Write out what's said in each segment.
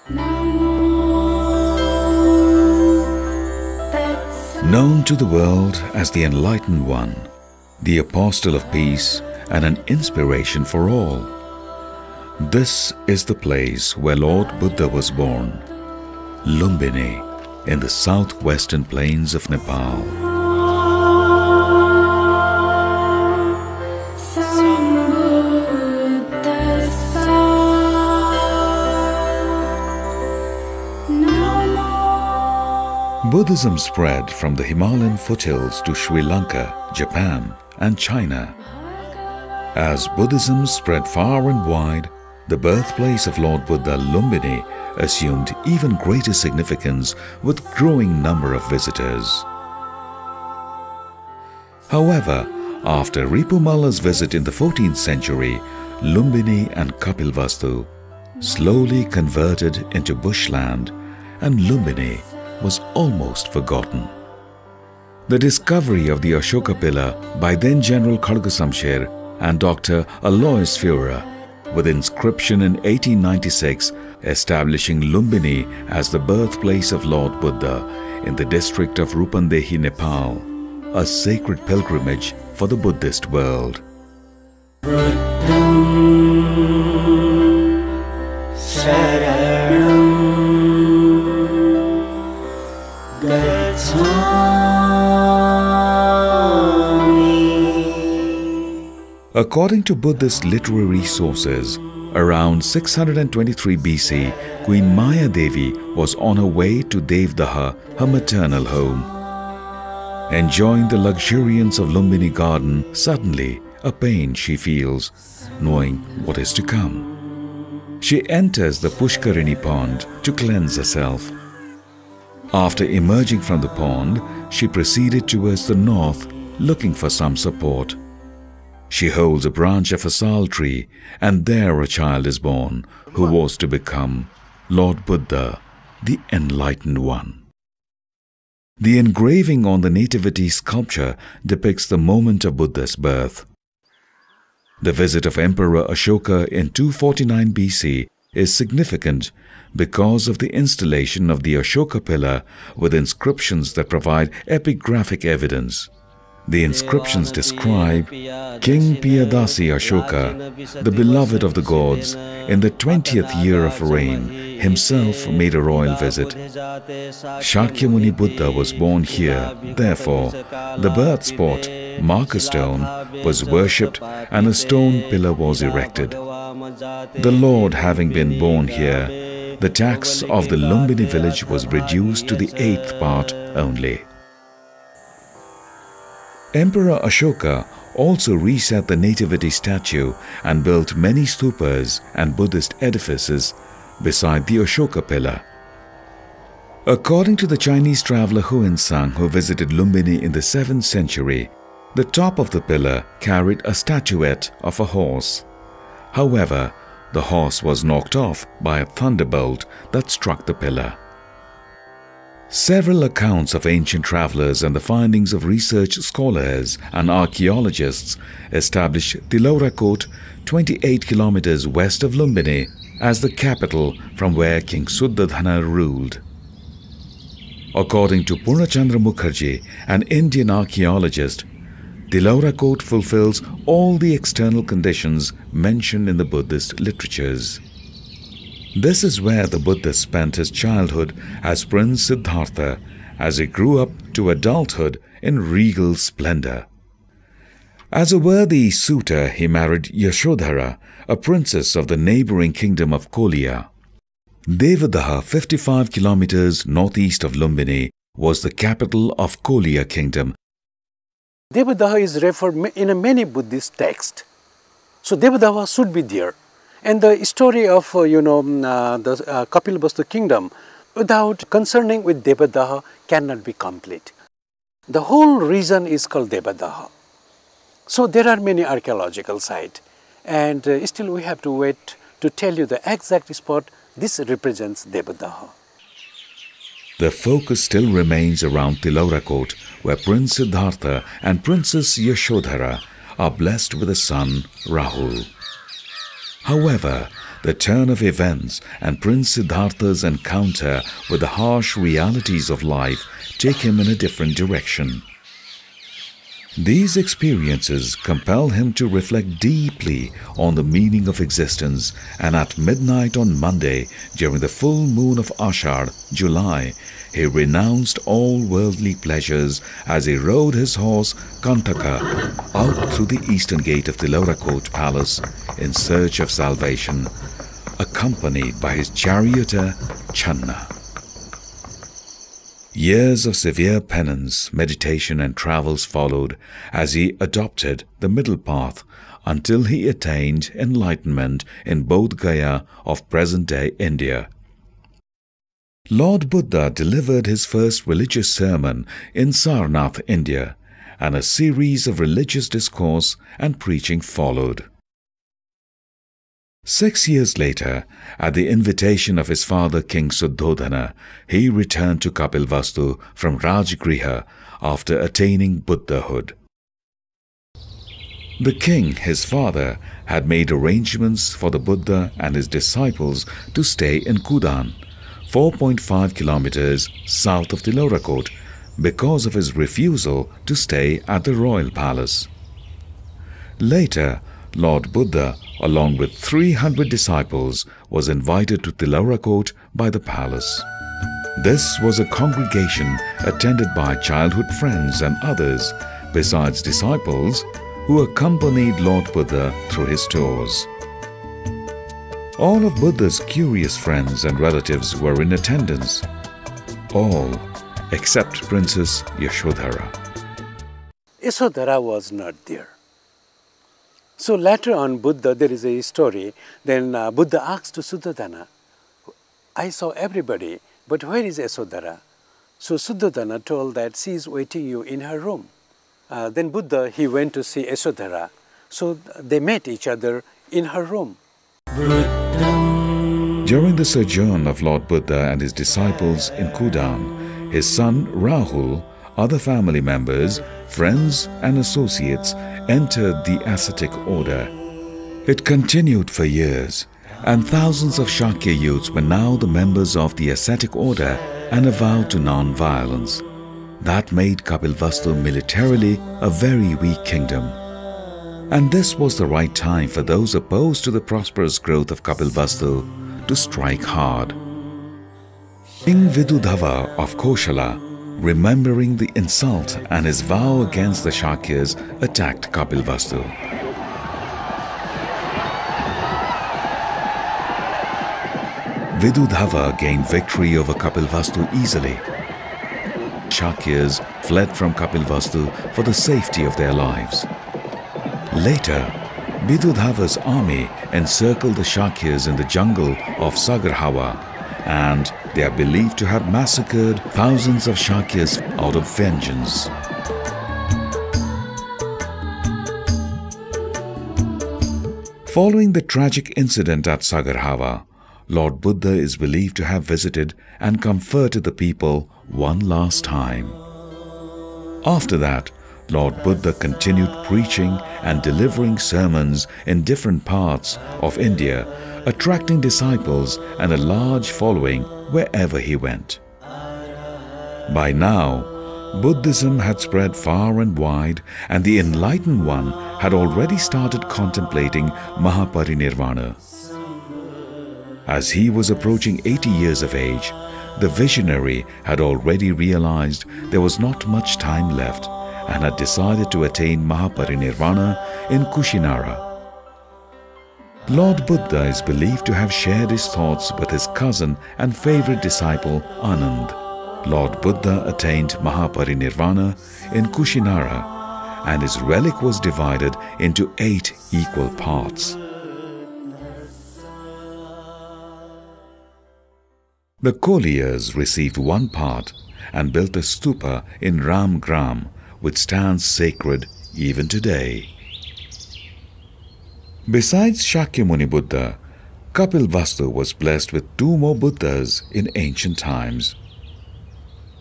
Known to the world as the Enlightened One, the Apostle of Peace and an inspiration for all, this is the place where Lord Buddha was born, Lumbini, in the southwestern plains of Nepal. Buddhism spread from the Himalayan foothills to Sri Lanka, Japan and China. As Buddhism spread far and wide, the birthplace of Lord Buddha, Lumbini, assumed even greater significance with growing number of visitors. However, after Ripumala's visit in the 14th century, Lumbini and Kapilvastu slowly converted into bushland, and Lumbini was almost forgotten. The discovery of the Ashoka pillar by then General Khargasamsher and Dr. Alois Führer, with inscription in 1896 establishing Lumbini as the birthplace of Lord Buddha in the district of Rupandehi, Nepal, a sacred pilgrimage for the Buddhist world. According to Buddhist literary sources, around 623 BC, Queen Maya Devi was on her way to Devdaha, her maternal home. Enjoying the luxuriance of Lumbini garden, suddenly a pain she feels, knowing what is to come. She enters the Pushkarini pond to cleanse herself. After emerging from the pond, she proceeded towards the north, looking for some support. She holds a branch of a sal tree, and there a child is born who was to become Lord Buddha, the Enlightened One. The engraving on the nativity sculpture depicts the moment of Buddha's birth. The visit of Emperor Ashoka in 249 BC is significant because of the installation of the Ashoka pillar with inscriptions that provide epigraphic evidence. The inscriptions describe King Piyadasi Ashoka, the beloved of the gods, in the 20th year of reign, himself made a royal visit. Shakyamuni Buddha was born here, therefore, the birth spot, marker stone, was worshipped and a stone pillar was erected. The Lord having been born here, the tax of the Lumbini village was reduced to the 8th part only. Emperor Ashoka also reset the nativity statue and built many stupas and Buddhist edifices beside the Ashoka pillar. According to the Chinese traveler Huinsang, who visited Lumbini in the 7th century, the top of the pillar carried a statuette of a horse. However, the horse was knocked off by a thunderbolt that struck the pillar. Several accounts of ancient travelers and the findings of research scholars and archaeologists establish Tilaurakot, 28 kilometers west of Lumbini, as the capital from where King Suddhodana ruled. According to Purnachandra Mukherjee, an Indian archaeologist, Tilaurakot fulfills all the external conditions mentioned in the Buddhist literatures. This is where the Buddha spent his childhood as Prince Siddhartha, as he grew up to adulthood in regal splendor. As a worthy suitor, he married Yashodhara, a princess of the neighboring kingdom of Kolia. Devadaha, 55 kilometers northeast of Lumbini, was the capital of Kolia kingdom. Devadaha is referred in many Buddhist texts. So Devadaha should be there. And the story of, the Kapilvastu kingdom, without concerning with Devadaha, cannot be complete. The whole region is called Devadaha. So there are many archaeological sites, and still we have to wait to tell you the exact spot. This represents Devadaha. The focus still remains around Tilaurakot, where Prince Siddhartha and Princess Yashodhara are blessed with a son, Rahul. However, the turn of events and Prince Siddhartha's encounter with the harsh realities of life take him in a different direction. These experiences compel him to reflect deeply on the meaning of existence, and at midnight on Monday, during the full moon of Ashad, July, he renounced all worldly pleasures as he rode his horse Kantaka out through the eastern gate of Tilorakot palace in search of salvation, accompanied by his charioteer Channa. Years of severe penance, meditation and travels followed as he adopted the middle path until he attained enlightenment in Bodh Gaya of present-day India. Lord Buddha delivered his first religious sermon in Sarnath, India, and a series of religious discourse and preaching followed. 6 years later, at the invitation of his father King Suddhodana, he returned to Kapilvastu from Rajgriha after attaining Buddhahood. The king, his father, had made arrangements for the Buddha and his disciples to stay in Kudan, 4.5 kilometers south of Tilorakot, because of his refusal to stay at the royal palace. Later, Lord Buddha, along with 300 disciples, was invited to Tilorakot by the palace. This was a congregation attended by childhood friends and others, besides disciples who accompanied Lord Buddha through his tours. All of Buddha's curious friends and relatives were in attendance, all except Princess Yashodhara. Yashodhara was not there. So later on Buddha, there is a story, then Buddha asked to Suddhodana, I saw everybody, but where is Yashodhara? So Suddhodana told that she is waiting you in her room. Then Buddha, he went to see Yashodhara. So they met each other in her room. During the sojourn of Lord Buddha and his disciples in Kudan, his son Rahul, other family members, friends and associates entered the ascetic order. It continued for years, and thousands of Shakya youths were now the members of the ascetic order and avowed to non-violence. That made Kapilvastu militarily a very weak kingdom. And this was the right time for those opposed to the prosperous growth of Kapilvastu to strike hard. King Vidudhava of Koshala, remembering the insult and his vow against the Shakyas, attacked Kapilvastu. Vidudhava gained victory over Kapilvastu easily. Shakyas fled from Kapilvastu for the safety of their lives. Later, Vidudhava's army encircled the Shakyas in the jungle of Sagarhawa, and they are believed to have massacred thousands of Shakyas out of vengeance. Following the tragic incident at Sagarhawa, Lord Buddha is believed to have visited and comforted the people one last time. After that, Lord Buddha continued preaching and delivering sermons in different parts of India, attracting disciples and a large following wherever he went. By now, Buddhism had spread far and wide, and the Enlightened One had already started contemplating Mahaparinirvana. As he was approaching 80 years of age, the visionary had already realized there was not much time left and had decided to attain Mahaparinirvana in Kushinara. Lord Buddha is believed to have shared his thoughts with his cousin and favorite disciple Anand. Lord Buddha attained Mahaparinirvana in Kushinara, and his relic was divided into 8 equal parts. The Koliyas received one part and built a stupa in Ramgram, which stands sacred even today. Besides Shakyamuni Buddha, Kapilvastu was blessed with 2 more Buddhas in ancient times.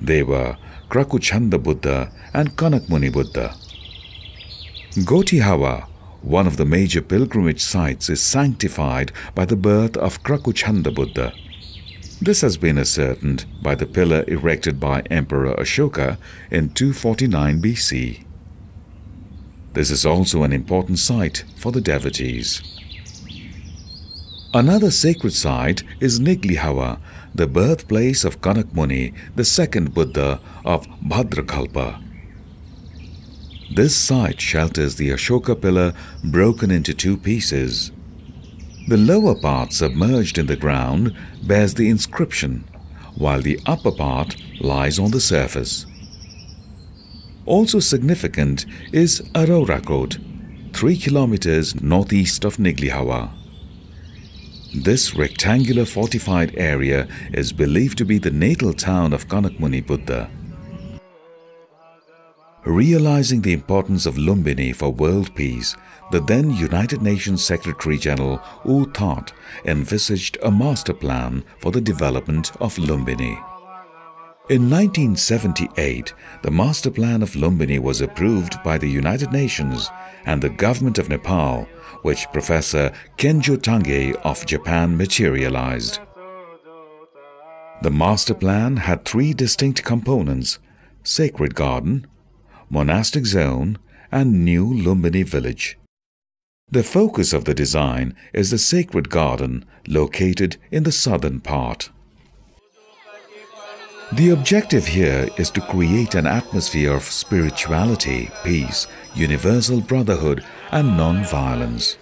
They were Krakuchanda Buddha and Kanakmuni Buddha. Gotihawa, one of the major pilgrimage sites is sanctified by the birth of Krakuchanda Buddha. This has been ascertained by the pillar erected by Emperor Ashoka in 249 BC. This is also an important site for the devotees. Another sacred site is Niglihawa, the birthplace of Kanak Muni, the second Buddha of Bhadrakalpa. This site shelters the Ashoka pillar broken into two pieces. The lower part, submerged in the ground, bears the inscription, while the upper part lies on the surface. Also significant is Arorakot, 3 kilometers northeast of Niglihawa. This rectangular fortified area is believed to be the natal town of Kanak Muni Buddha. Realizing the importance of Lumbini for world peace, the then United Nations Secretary-General U Thant envisaged a master plan for the development of Lumbini. In 1978, the master plan of Lumbini was approved by the United Nations and the government of Nepal, which Professor Kenjo Tange of Japan materialized. The master plan had three distinct components: Sacred Garden, Monastic Zone, and New Lumbini Village. The focus of the design is the Sacred Garden, located in the southern part. The objective here is to create an atmosphere of spirituality, peace, universal brotherhood, and non-violence.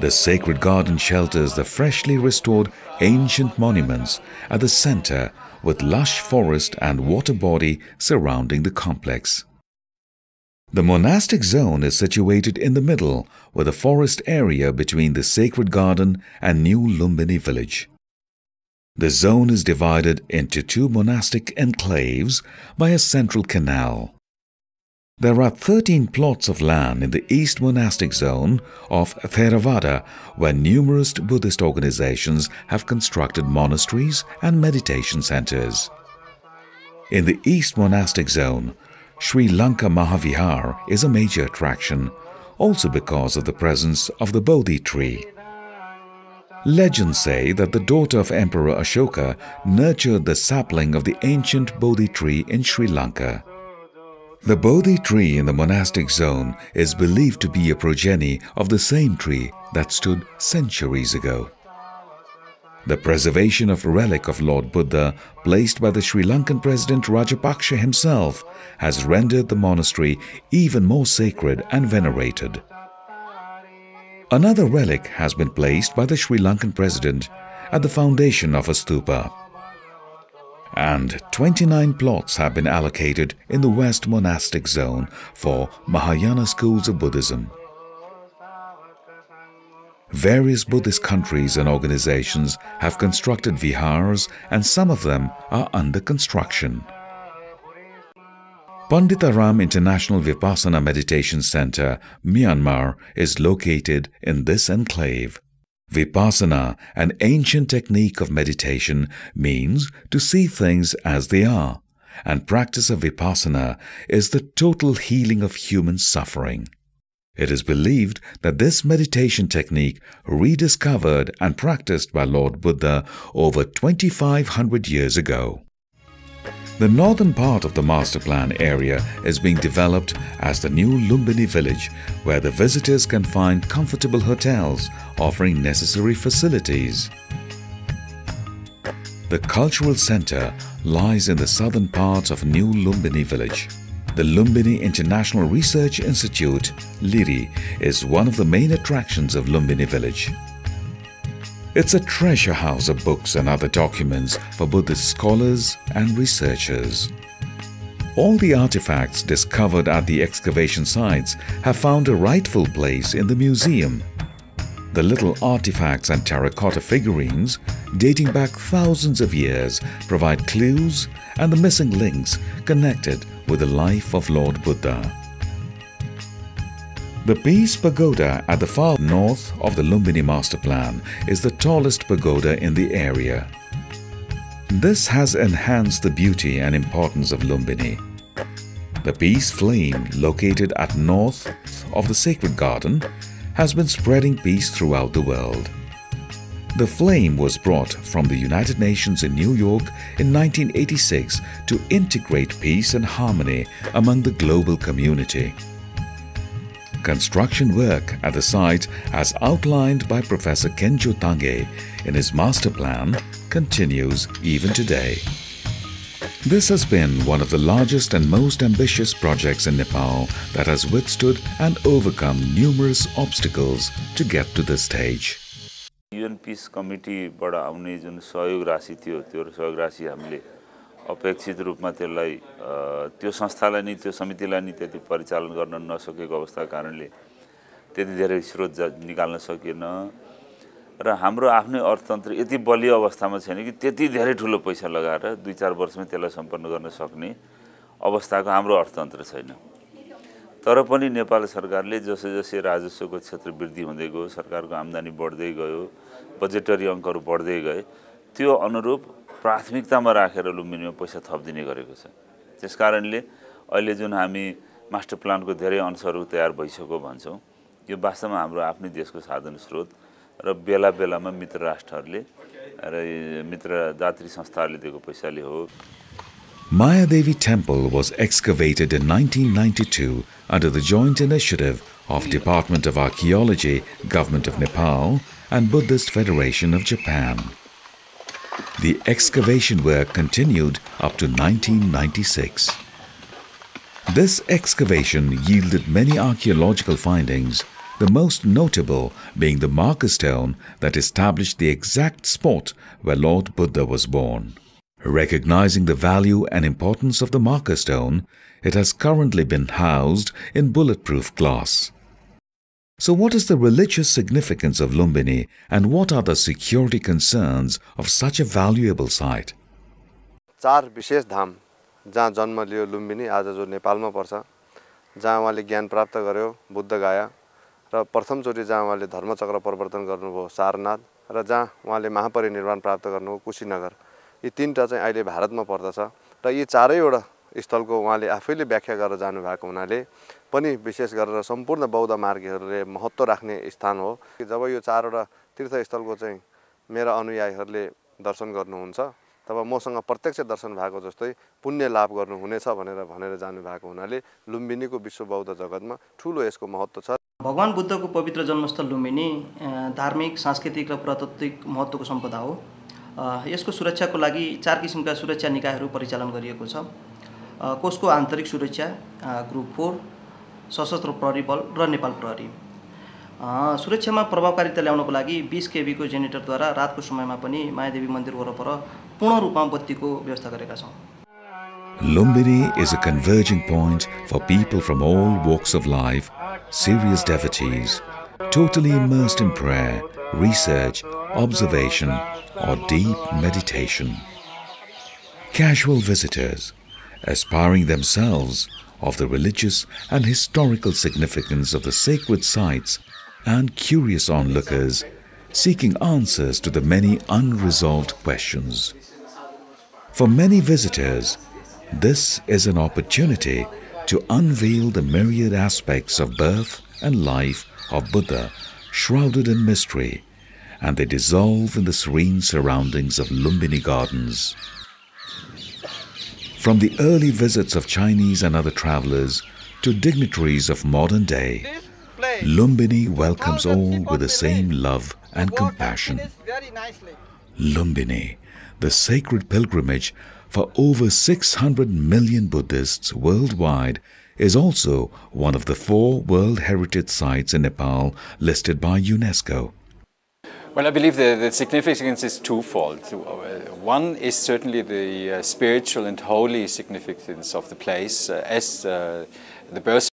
The Sacred Garden shelters the freshly restored ancient monuments at the center, with lush forest and water body surrounding the complex. The monastic zone is situated in the middle, with a forest area between the Sacred Garden and New Lumbini Village. The zone is divided into two monastic enclaves by a central canal. There are 13 plots of land in the East Monastic Zone of Theravada, where numerous Buddhist organizations have constructed monasteries and meditation centers. In the East Monastic Zone, Sri Lanka Mahavihar is a major attraction, also because of the presence of the Bodhi tree. Legends say that the daughter of Emperor Ashoka nurtured the sapling of the ancient Bodhi tree in Sri Lanka. The Bodhi tree in the monastic zone is believed to be a progeny of the same tree that stood centuries ago. The preservation of a relic of Lord Buddha placed by the Sri Lankan President Rajapaksa himself has rendered the monastery even more sacred and venerated. Another relic has been placed by the Sri Lankan President at the foundation of a stupa. And 29 plots have been allocated in the West Monastic Zone for Mahayana schools of Buddhism. Various Buddhist countries and organizations have constructed vihars, and some of them are under construction. Panditaram International Vipassana Meditation Center, Myanmar, is located in this enclave. Vipassana, an ancient technique of meditation, means to see things as they are, and practice of Vipassana is the total healing of human suffering. It is believed that this meditation technique, rediscovered and practiced by Lord Buddha over 2,500 years ago. The northern part of the master plan area is being developed as the new Lumbini village, where the visitors can find comfortable hotels offering necessary facilities. The cultural center lies in the southern part of New Lumbini village. The Lumbini International Research Institute, LIRI, is one of the main attractions of Lumbini village. It's a treasure house of books and other documents for Buddhist scholars and researchers. All the artifacts discovered at the excavation sites have found a rightful place in the museum. The little artifacts and terracotta figurines, dating back thousands of years, provide clues and the missing links connected with the life of Lord Buddha. The Peace Pagoda at the far north of the Lumbini Master Plan is the tallest pagoda in the area. This has enhanced the beauty and importance of Lumbini. The peace flame, located at north of the sacred garden, has been spreading peace throughout the world. The flame was brought from the United Nations in New York in 1986 to integrate peace and harmony among the global community. Construction work at the site, as outlined by Professor Kenjo Tange in his master plan, continues even today. This has been one of the largest and most ambitious projects in Nepal that has withstood and overcome numerous obstacles to get to this stage. UN Peace Committee बाट आउने जुन सहयोग राशि थियो त्यो सहयोग राशि हामीले अपेक्षित रूपमा त्यसलाई त्यो संस्थालाई नि त्यो समितिलाई नि त्यति परिचालन गर्न नसकेको अवस्थाको कारणले त्यति धेरै स्रोत निकाल्न सकिएन र हाम्रो आफ्नै अर्थतन्त्र यति बलियो अवस्थामा छैन कि त्यति धेरै ठुलो पैसा लगाएर 2-4 वर्षमै त्यसलाई सम्पन्न गर्न सक्ने अवस्थाको हाम्रो अर्थतन्त्र छैन। तर पनि नेपाल सरकारले जसै जसै राजस्वको क्षेत्र वृद्धि हुँदै गयो, सरकारको आम्दानी बढ्दै गयो, बजेटरी अङ्कहरू बढ्दै गए, त्यो अनुरूप प्राथमिकतामा राखेर लुम्बिनीमा पैसा थपिदिने गरेको छ। त्यसकारणले अहिले जुन हामी मास्टर प्लानको धेरै अंशहरू तयार भइसक्यो भन्छौं, यो वास्तवमा हाम्रो आफ्नै देशको साधन स्रोत र बेला बेलामा मित्र राष्ट्रहरूले र मित्र दात्री संस्थाहरूले दिएको पैसाले हो। Mayadevi Temple was excavated in 1992 under the joint initiative of Department of Archaeology, Government of Nepal and Buddhist Federation of Japan. The excavation work continued up to 1996. This excavation yielded many archaeological findings, the most notable being the marker stone that established the exact spot where Lord Buddha was born. Recognizing the value and importance of the marker stone, it has currently been housed in bulletproof glass. So what is the religious significance of Lumbini and what are the security concerns of such a valuable site? 4 विशेष धाम जहाँ जन्म लियो लुम्बिनी आज जो नेपालमा पर्छ, जहाँ उहाँले ज्ञान प्राप्त गर्यो बुद्ध गया र प्रथमचोटि जहाँ उहाँले धर्मचक्र परिवर्तन गर्नुभयो सारनाथ र जहाँ उहाँले महापरिनिर्वाण प्राप्त गर्नुभयो कुशीनगर, यी तीनटा चाहिँ अहिले भारतमा पर्दछ र यी चारैवटा स्थलको उहाँले आफैले व्याख्या गरेर जानु भएको हुनाले पनि विशेष गरेर सम्पूर्ण बौद्ध मार्गीहरूले महत्त्व राख्ने स्थान हो। जब यो चारवटा तीर्थस्थलको चाहिँ मेरा अनुयायीहरूले दर्शन गर्नुहुन्छ तब मसँग प्रत्यक्ष दर्शन भएको जस्तै पुण्य लाभ गर्नुहुनेछ भनेर जानु भएको हुनाले लुम्बिनीको विश्व बौद्ध जगतमा ठूलो यसको महत्त्व छ। भगवान बुद्धको पवित्र जन्मस्थल लुम्बिनी धार्मिक, सांस्कृतिक र पुरातात्विक महत्त्वको सम्पदा हो। यसको सुरक्षाको लागि 4 किसिमका सुरक्षा निकायहरू परिचालन गरिएको छ। कोषको आन्तरिक सुरक्षा, ग्रुप 4, सशस्त्र प्रहरी बल र नेपाल प्रहरी। सुरक्षामा प्रभावकारिता ल्याउनको लागि 20 केबी को जेनेरेटरद्वारा रातको समयमा पनि मायादेवी मन्दिर वरपर पूर्ण रूपमा बत्तीको व्यवस्था गरेका छौं। Lumbini is a converging point for people from all walks of life, serious devotees, totally immersed in prayer, research, observation or deep meditation. Casual visitors, aspiring themselves of the religious and historical significance of the sacred sites, and curious onlookers seeking answers to the many unresolved questions. For many visitors, this is an opportunity to unveil the myriad aspects of birth and life of Buddha shrouded in mystery, and they dissolve in the serene surroundings of Lumbini Gardens. From the early visits of Chinese and other travelers to dignitaries of modern day, Lumbini welcomes all with the same love and compassion. Lumbini, the sacred pilgrimage for over 600 million Buddhists worldwide, is also one of the 4 World Heritage Sites in Nepal listed by UNESCO. Well, I believe the significance is twofold. One is certainly the spiritual and holy significance of the place as the birthplace